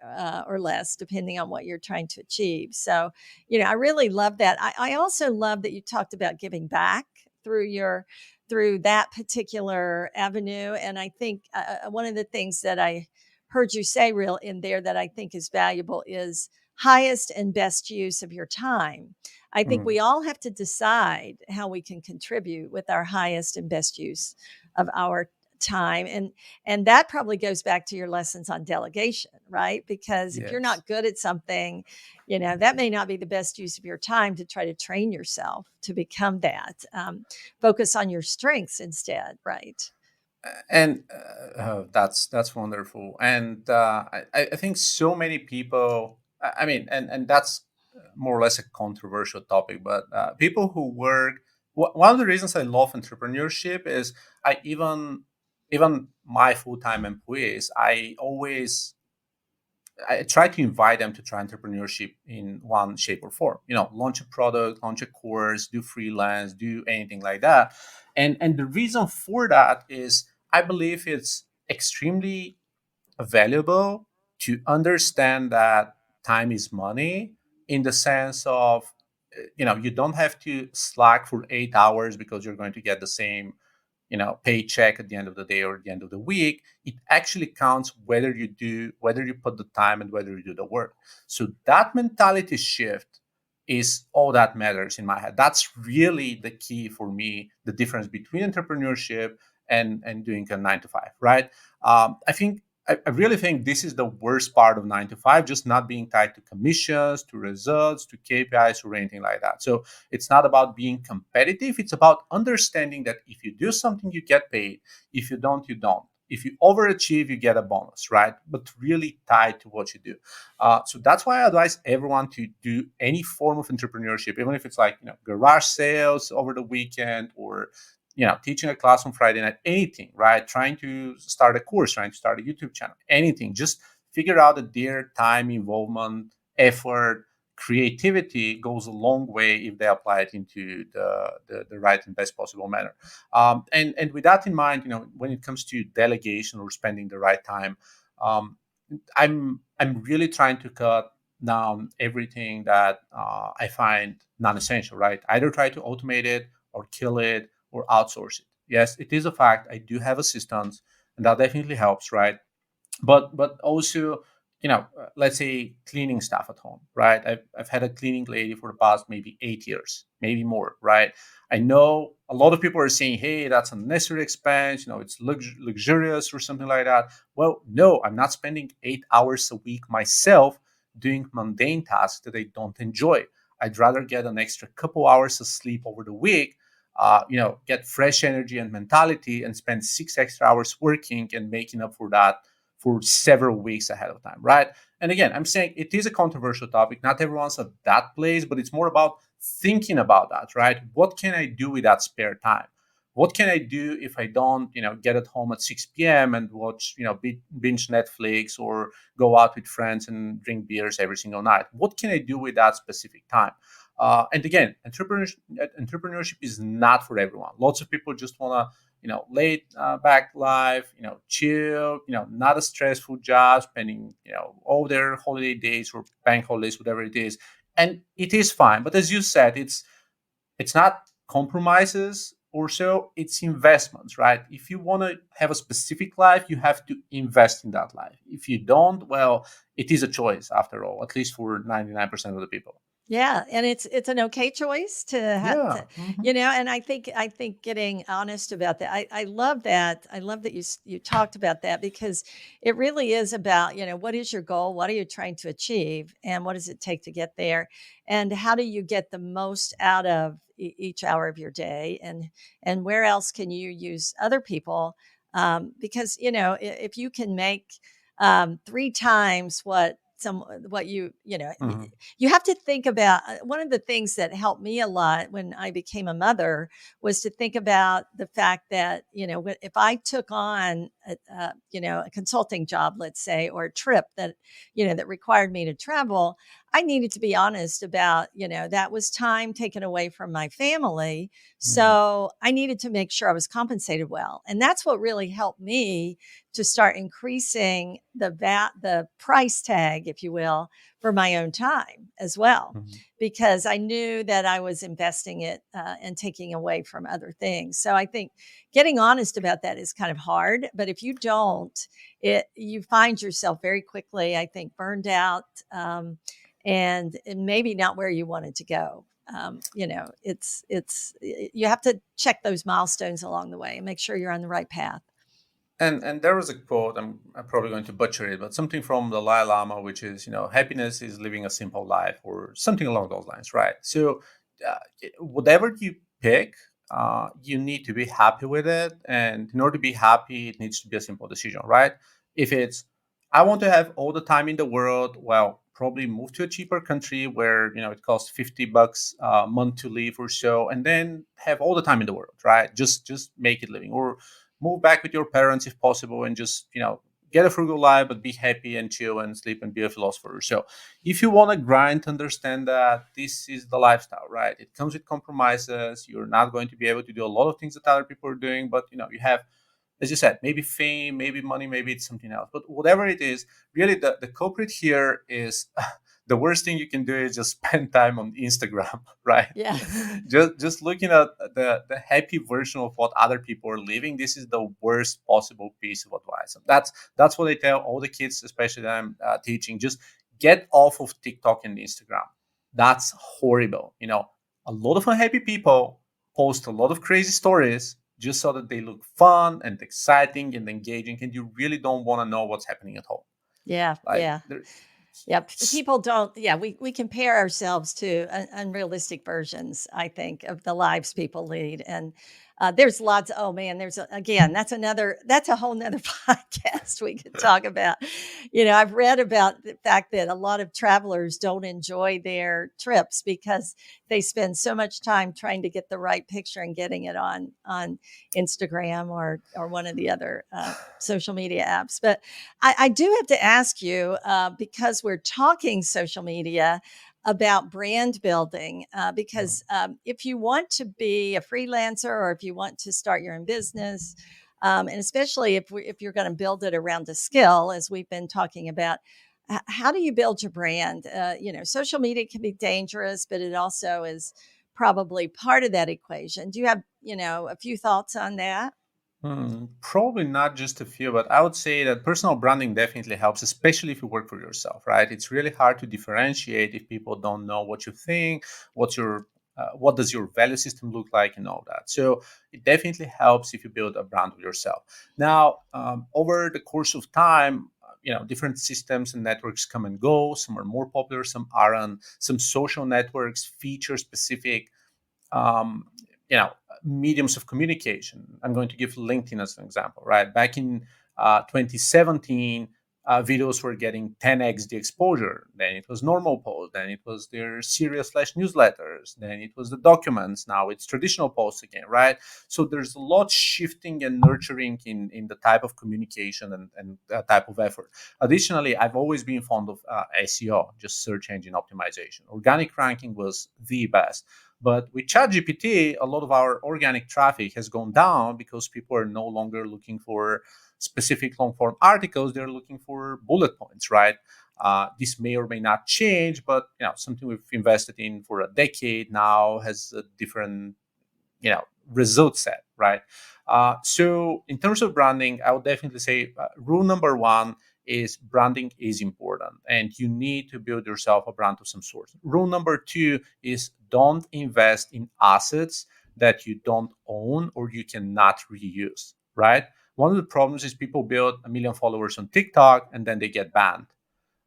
[SPEAKER 2] or less, depending on what you're trying to achieve. So, I really love that. I also love that you talked about giving back through that particular avenue. And I think one of the things that I heard you say real in there that I think is valuable is highest and best use of your time. I think we all have to decide how we can contribute with our highest and best use of our time. And that probably goes back to your lessons on delegation, right? Because if you're
[SPEAKER 1] Yes.
[SPEAKER 2] not good at something, that may not be the best use of your time to try to train yourself to become that. Focus on your strengths instead, right?
[SPEAKER 1] And that's wonderful. And I think so many people, I mean, and that's more or less a controversial topic, but people who work, one of the reasons I love entrepreneurship is I even even my full-time employees, I try to invite them to try entrepreneurship in one shape or form. Launch a product, launch a course, do freelance, do anything like that. And the reason for that is I believe it's extremely valuable to understand that time is money, in the sense of you don't have to slack for 8 hours because you're going to get the same paycheck at the end of the day or at the end of the week. It actually counts whether you put the time and whether you do the work. So that mentality shift is all that matters in my head. That's really the key for me, the difference between entrepreneurship and doing a 9 to 5, right? I really think this is the worst part of 9 to 5, just not being tied to commissions, to results, to KPIs, or anything like that. So it's not about being competitive. It's about understanding that if you do something, you get paid. If you don't, you don't. If you overachieve, you get a bonus, right? But really tied to what you do. So that's why I advise everyone to do any form of entrepreneurship, even if it's like garage sales over the weekend, or teaching a class on Friday night, anything, right? Trying to start a course, trying to start a YouTube channel, anything. Just figure out that their time, involvement, effort, creativity goes a long way if they apply it into the right and best possible manner. And with that in mind, when it comes to delegation or spending the right time, um, I'm really trying to cut down everything that I find non-essential. Right, either try to automate it or kill it or outsource it. Yes, it is a fact. I do have assistants, and that definitely helps. Right, but also let's say cleaning stuff at home, right? I've had a cleaning lady for the past maybe 8 years, maybe more, right? I know a lot of people are saying, hey, that's an unnecessary expense, it's luxurious or something like that. Well, no, I'm not spending 8 hours a week myself doing mundane tasks that I don't enjoy. I'd rather get an extra couple hours of sleep over the week, get fresh energy and mentality, and spend 6 extra hours working and making up for that for several weeks ahead of time, right? And again, I'm saying it is a controversial topic. Not everyone's at that place, but it's more about thinking about that, right? What can I do with that spare time? What can I do if I don't, get at home at 6 p.m. and watch, binge Netflix or go out with friends and drink beers every single night? What can I do with that specific time? And again, entrepreneurship is not for everyone. Lots of people just want to laid back life, chill, not a stressful job, spending, all their holiday days or bank holidays, whatever it is. And it is fine. But as you said, it's not compromises or so, it's investments, right? If you want to have a specific life, you have to invest in that life. If you don't, well, it is a choice after all, at least for 99% of the people.
[SPEAKER 2] Yeah, and it's an okay choice to have
[SPEAKER 1] Yeah.
[SPEAKER 2] to, and I think getting honest about that. I love that. I love that you talked about that, because it really is about, what is your goal? What are you trying to achieve? And what does it take to get there? And how do you get the most out of each hour of your day? And where else can you use other people? Because, if you can make 3 times what
[SPEAKER 1] Mhm.
[SPEAKER 2] you have to think about. One of the things that helped me a lot when I became a mother was to think about the fact that, if I took on a consulting job, let's say, or a trip that required me to travel, I needed to be honest about, that was time taken away from my family.
[SPEAKER 1] Mhm.
[SPEAKER 2] So I needed to make sure I was compensated well. And that's what really helped me to start increasing the price tag, if you will, for my own time as well,
[SPEAKER 1] Mhm.
[SPEAKER 2] because I knew that I was investing it and taking away from other things. So I think getting honest about that is kind of hard, but if you don't, you find yourself very quickly, I think, burned out, and maybe not where you wanted to go. It's you have to check those milestones along the way and make sure you're on the right path.
[SPEAKER 1] And there was a quote, I'm probably going to butcher it, but something from the Dalai Lama, which is, happiness is living a simple life, or something along those lines, right? So, uh, whatever you pick, you need to be happy with it. And in order to be happy, it needs to be a simple decision, right? If it's, I want to have all the time in the world, well, probably move to a cheaper country where, it costs $50 a month to live or so, and then have all the time in the world, right? Just make it living. Or move back with your parents if possible, and just get a frugal life, but be happy and chill and sleep and be a philosopher. So if you want to grind, understand that this is the lifestyle, right? It comes with compromises. You're not going to be able to do a lot of things that other people are doing, but you have, as you said, maybe fame, maybe money, maybe it's something else. But whatever it is, really the culprit here is the worst thing you can do is just spend time on Instagram, right?
[SPEAKER 2] Yeah.
[SPEAKER 1] just looking at the happy version of what other people are living. This is the worst possible piece of advice. And that's what I tell all the kids, especially that I'm teaching. Just get off of TikTok and Instagram. That's horrible. A lot of unhappy people post a lot of crazy stories just so that they look fun and exciting and engaging, and you really don't want to know what's happening at home.
[SPEAKER 2] Yeah.
[SPEAKER 1] Like
[SPEAKER 2] Yeah.
[SPEAKER 1] there,
[SPEAKER 2] Yeah, people don't. Yeah, we compare ourselves to unrealistic versions, I think, of the lives people lead, and there's lots. Oh man, again, that's a whole nother podcast we could talk about. I've read about the fact that a lot of travelers don't enjoy their trips because they spend so much time trying to get the right picture and getting it on Instagram or one of the other social media apps. But I do have to ask you, because we're talking social media, about brand building. Because if you want to be a freelancer or if you want to start your own business, and especially if you're going to build it around a skill, as we've been talking about, how do you build your brand? Social media can be dangerous, but it also is probably part of that equation. Do you have, a few thoughts on that?
[SPEAKER 1] Probably not just a few, but I would say that personal branding definitely helps, especially if you work for yourself, right? It's really hard to differentiate if people don't know what you think, what does your value system look like, and all that. So it definitely helps if you build a brand of yourself. Now, over the course of time, different systems and networks come and go. Some are more popular, some aren't. Some social networks feature specific um, you know mediums of communication. I'm going to give LinkedIn as an example. Right, back in 2017, videos were getting 10x the exposure. Then it was normal posts. Then it was their serious slash newsletters. Then it was the documents. Now it's traditional posts again. Right. So there's a lot shifting and nurturing in the type of communication and type of effort. Additionally, I've always been fond of SEO, just search engine optimization. Organic ranking was the best, but with ChatGPT, a lot of our organic traffic has gone down because people are no longer looking for specific long form articles. They're looking for bullet points, right? This may or may not change, but something we've invested in for a decade now has a different result set, right? So in terms of branding, I would definitely say rule number one is branding is important, and you need to build yourself a brand of some sort. Rule number two is don't invest in assets that you don't own or you cannot reuse, right? One of the problems is people build 1 million followers on TikTok and then they get banned,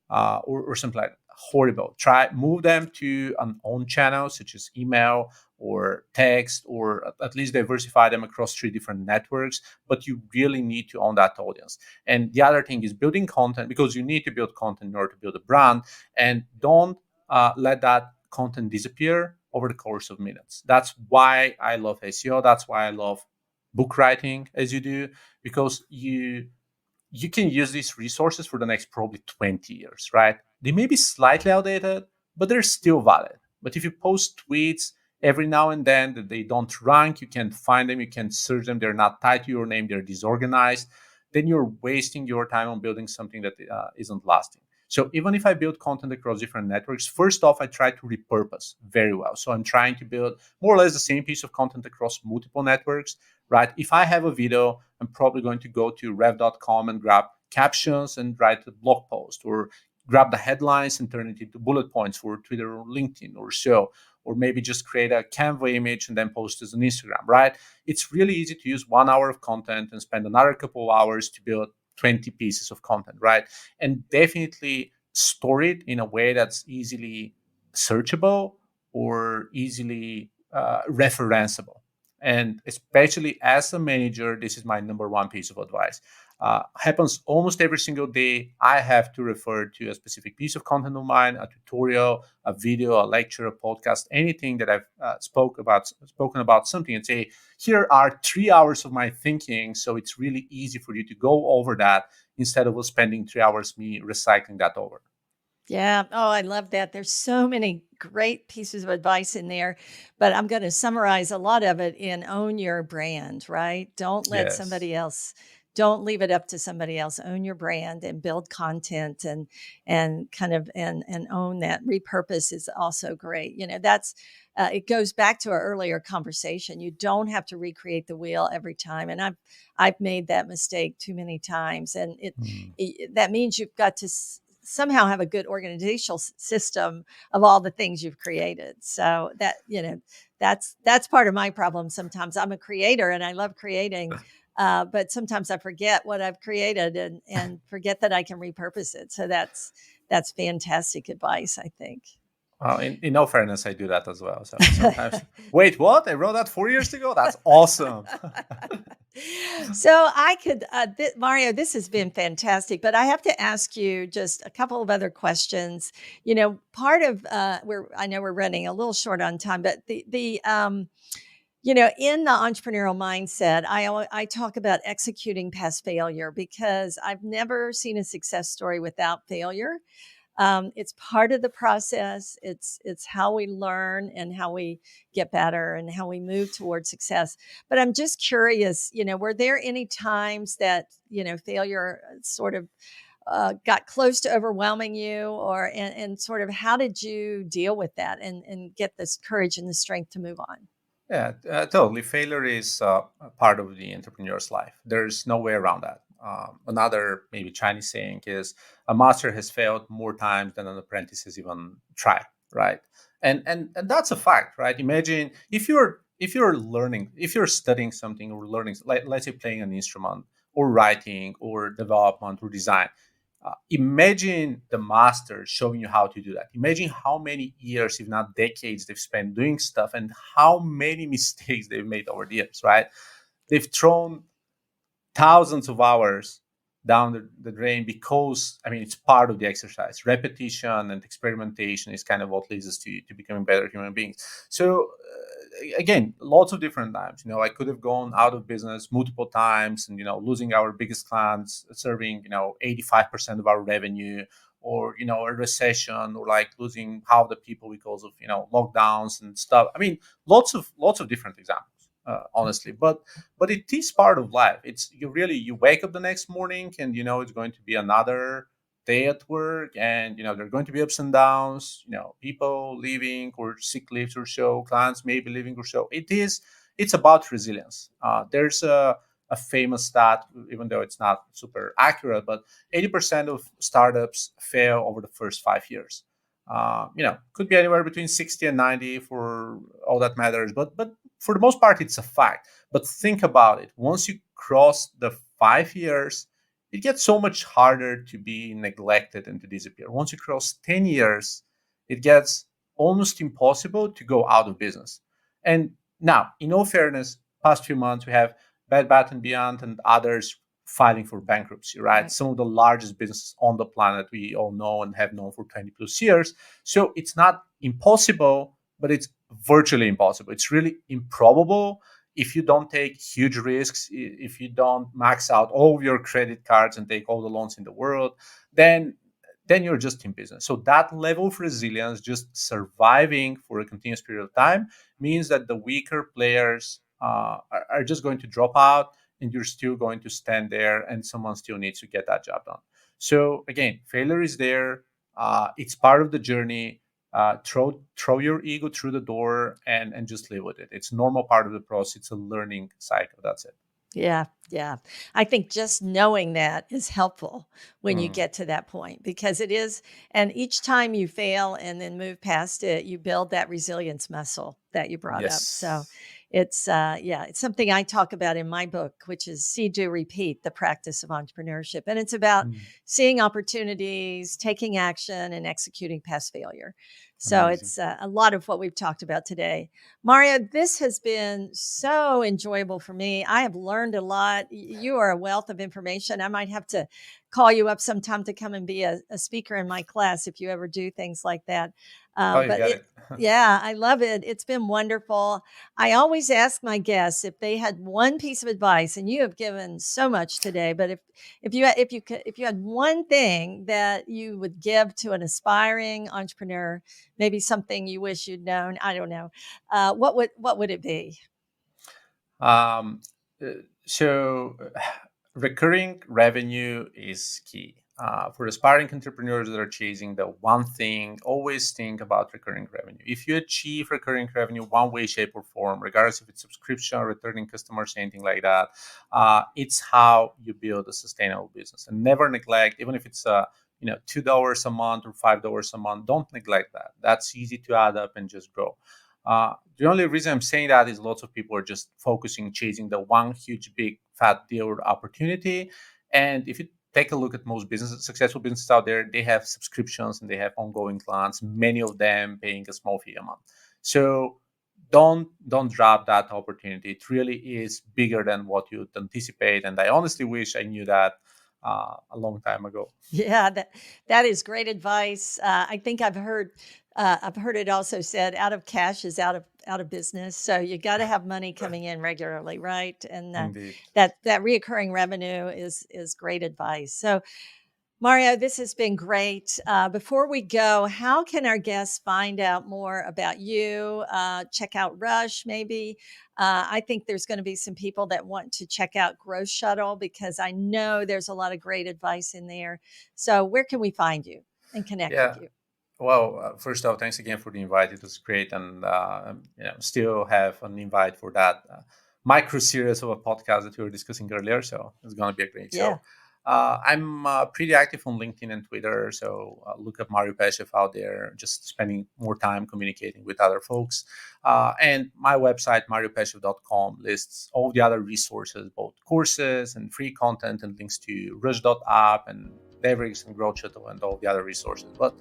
[SPEAKER 1] or something like that. Horrible. Try move them to an own channel such as email or text, or at least diversify them across 3 different networks. But you really need to own that audience. And the other thing is building content, because you need to build content in order to build a brand. And don't let that content disappear over the course of minutes. That's why I love SEO. That's why I love book writing as you do, because you can use these resources for the next probably 20 years, right? They may be slightly outdated, but they're still valid. But if you post tweets every now and then that they don't rank, you can't find them, you can't search them, they're not tied to your name, they're disorganized, then you're wasting your time on building something that isn't lasting. So even if I build content across different networks, first off, I try to repurpose very well. So I'm trying to build more or less the same piece of content across multiple networks, right? If I have a video, I'm probably going to go to rev.com and grab captions and write a blog post, or grab the headlines and turn it into bullet points for Twitter or LinkedIn or so, or maybe just create a Canva image and then post it on Instagram, right? It's really easy to use 1 hour of content and spend another couple of hours to build 20 pieces of content, right? And definitely store it in a way that's easily searchable or easily referenceable. And especially as a manager, this is my number one piece of advice. happens almost every single day. I have to refer to a specific piece of content of mine, a tutorial, a video, a lecture, a podcast, anything that I've spoken about something, and say, here are 3 hours of my thinking. So it's really easy for you to go over that instead of spending 3 hours me recycling that over.
[SPEAKER 2] Yeah. Oh, I love that. There's so many great pieces of advice in there, but I'm going to summarize a lot of it in own your brand, right?
[SPEAKER 1] Yes.
[SPEAKER 2] Don't leave it up to somebody else. Own your brand and build content and kind of and own that. Repurpose is also great. That's it goes back to our earlier conversation. You don't have to recreate the wheel every time, and I've made that mistake too many times, and that means you've got to somehow have a good organizational system of all the things you've created. So that's part of my problem. Sometimes I'm a creator and I love creating, but sometimes I forget what I've created and forget that I can repurpose it. So that's fantastic advice, I think.
[SPEAKER 1] In all fairness, I do that as well. So sometimes, wait, what? I wrote that 4 years ago? That's awesome.
[SPEAKER 2] So I could, Mario, this has been fantastic, but I have to ask you just a couple of other questions. Part of I know we're running a little short on time, but in the entrepreneurial mindset, I talk about executing past failure because I've never seen a success story without failure. It's part of the process. It's how we learn and how we get better and how we move towards success. But I'm just curious, were there any times that, failure sort of got close to overwhelming you and sort of how did you deal with that and get this courage and the strength to move on?
[SPEAKER 1] Yeah, totally. Failure is a part of the entrepreneur's life. There's no way around that. Another maybe Chinese saying is a master has failed more times than an apprentice has even tried, right? And that's a fact, right? Imagine if you're learning, if you're studying something or learning, like let's say playing an instrument or writing or development or design. Imagine the master showing you how to do that. Imagine how many years, if not decades, they've spent doing stuff and how many mistakes they've made over the years, right? They've thrown thousands of hours down the drain because, I mean, it's part of the exercise. Repetition and experimentation is kind of what leads us to becoming better human beings. So, again, lots of different times. I could have gone out of business multiple times and, losing our biggest clients, serving, 85% of our revenue, or, a recession, or like losing half the people because of, lockdowns and stuff. I mean, lots of different examples, honestly. But it is part of life. It's you wake up the next morning and it's going to be another day at work, and there are going to be ups and downs, people leaving or sick leaves or so, clients maybe leaving or so. It's about resilience. There's a famous stat, even though it's not super accurate, but 80% of startups fail over the first 5 years. Could be anywhere between 60 and 90 for all that matters, but for the most part, it's a fact. But think about it. Once you cross the 5 years, it gets so much harder to be neglected and to disappear. Once you cross 10 years, it gets almost impossible to go out of business. And now, in all fairness, past few months, we have Bed Bath and Beyond and others filing for bankruptcy, right? Some of the largest businesses on the planet we all know and have known for 20 plus years. So it's not impossible, but it's virtually impossible. It's really improbable if you don't take huge risks, if you don't max out all of your credit cards and take all the loans in the world, then you're just in business. So that level of resilience, just surviving for a continuous period of time, means that the weaker players are just going to drop out, and you're still going to stand there, and someone still needs to get that job done. So again, failure is there. It's part of the journey. Throw your ego through the door and just live with it. It's a normal part of the process. It's a learning cycle. That's it.
[SPEAKER 2] Yeah, yeah. I think just knowing that is helpful when you
[SPEAKER 1] Mm.
[SPEAKER 2] get to that point because it is. And each time you fail and then move past it, you build that resilience muscle that you brought up. So
[SPEAKER 1] Yes.
[SPEAKER 2] it's something I talk about in my book, which is See, Do, Repeat, the practice of entrepreneurship. And it's about seeing opportunities, taking action, and executing past failure. So
[SPEAKER 1] Amazing.
[SPEAKER 2] it's a lot of what we've talked about today. Mario, this has been so enjoyable for me. I have learned a lot. You are a wealth of information. I might have to call you up sometime to come and be a speaker in my class if you ever do things like that.
[SPEAKER 1] Oh, you
[SPEAKER 2] But
[SPEAKER 1] got it.
[SPEAKER 2] yeah, I love it. It's been wonderful. I always ask my guests if they had one piece of advice, and you have given so much today. But if you had one thing that you would give to an aspiring entrepreneur, maybe something you wish you'd known, I don't know, what would it be?
[SPEAKER 1] Um, so recurring revenue is key. For aspiring entrepreneurs that are chasing the one thing, always think about recurring revenue. If you achieve recurring revenue one way, shape, or form, regardless if it's subscription, returning customers, anything like that, it's how you build a sustainable business. And never neglect, even if it's $2 a month or $5 a month, don't neglect that. That's easy to add up and just grow. The only reason I'm saying that is lots of people are just focusing, chasing the one huge, big, fat deal or opportunity. And if you take a look at most businesses, successful businesses out there, they have subscriptions and they have ongoing clients, many of them paying a small fee a month. So don't drop that opportunity. It really is bigger than what you'd anticipate. And I honestly wish I knew that a long time ago.
[SPEAKER 2] Yeah, that is great advice. I think I've heard it also said, out of cash is out of business. So you got to have money coming in regularly, right? And
[SPEAKER 1] Indeed.
[SPEAKER 2] that reoccurring revenue is great advice. So Mario, this has been great. Before we go, how can our guests find out more about you? Check out Rush, maybe. I think there's going to be some people that want to check out Growth Shuttle because I know there's a lot of great advice in there. So where can we find you and connect with you?
[SPEAKER 1] Well, first off, thanks again for the invite. It was great, and still have an invite for that micro series of a podcast that we were discussing earlier. So it's going to be a great show. I'm pretty active on LinkedIn and Twitter, so look up Mario Peshev out there, just spending more time communicating with other folks. And my website, mariopeshev.com, lists all the other resources, both courses and free content and links to Rush.app and DevriX and Growth Shuttle and all the other resources. But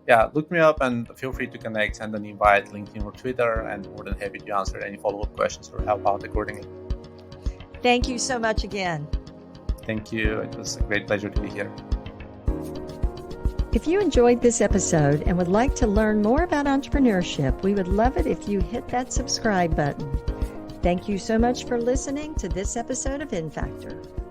[SPEAKER 1] yeah, look me up and feel free to connect, send an invite, LinkedIn or Twitter, and more than happy to answer any follow-up questions or help out accordingly.
[SPEAKER 2] Thank you so much again.
[SPEAKER 1] Thank you. It was a great pleasure to be here.
[SPEAKER 2] If you enjoyed this episode and would like to learn more about entrepreneurship, we would love it if you hit that subscribe button. Thank you so much for listening to this episode of InFactor.